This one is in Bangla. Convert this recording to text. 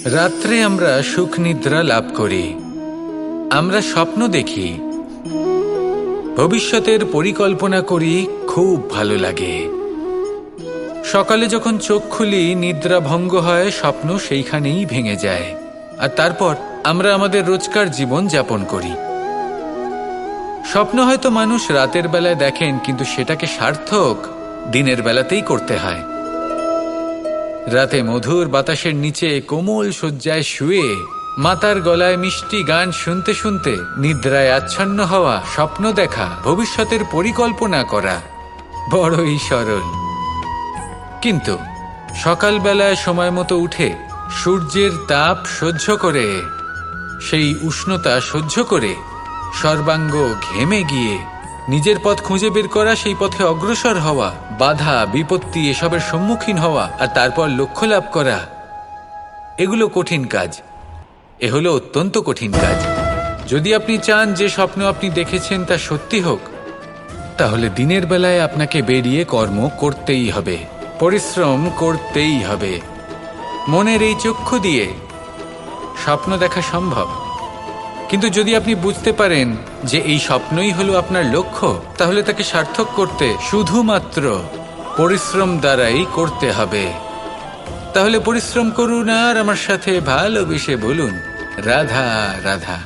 রাত্রে আমরা সুখ নিদ্রা লাভ করি, আমরা স্বপ্ন দেখি, ভবিষ্যতের পরিকল্পনা করি, খুব ভালো লাগে। সকালে যখন চোখ খুলি নিদ্রা ভঙ্গ হয়, স্বপ্ন সেইখানেই ভেঙে যায়, আর তারপর আমরা আমাদের রোজকার জীবন যাপন করি। স্বপ্ন হয়তো মানুষ রাতের বেলায় দেখেন, কিন্তু সেটাকে সার্থক দিনের বেলাতেই করতে হয়। রাতে মধুর বাতাসের নিচে কোমল শয্যায় শুয়ে মাতার গলায় মিষ্টি গান শুনতে শুনতে নিদ্রায় আচ্ছন্ন হওয়া, স্বপ্ন দেখা, ভবিষ্যতের পরিকল্পনা করা বড়ই সরল। কিন্তু সকালবেলায় সময় মতো উঠে সূর্যের তাপ সহ্য করে, সেই উষ্ণতা সহ্য করে সর্বাঙ্গ ঘেমে গিয়ে নিজের পথ খুঁজে বের করা, সেই পথে অগ্রসর হওয়া, বাধা বিপত্তি এসবের সম্মুখীন হওয়া, আর তারপর লক্ষ্য লাভ করা, এগুলো কঠিন কাজ। এ হলো অত্যন্ত কঠিন কাজ। যদি আপনি চান যে স্বপ্ন আপনি দেখেছেন তা সত্যি হোক, তাহলে দিনের বেলায় আপনাকে বেরিয়ে কর্ম করতেই হবে, পরিশ্রম করতেই হবে। মনের এই চক্ষু দিয়ে স্বপ্ন দেখা সম্ভব, কিন্তু যদি আপনি বুঝতে পারেন যে এই স্বপ্নই হলো আপনার লক্ষ্য, তাহলে তাকে সার্থক করতে শুধুমাত্র পরিশ্রম দ্বারাই করতে হবে। তাহলে পরিশ্রম করুন আর আমার সাথে ভালোবেসে বলুন রাধা রাধা।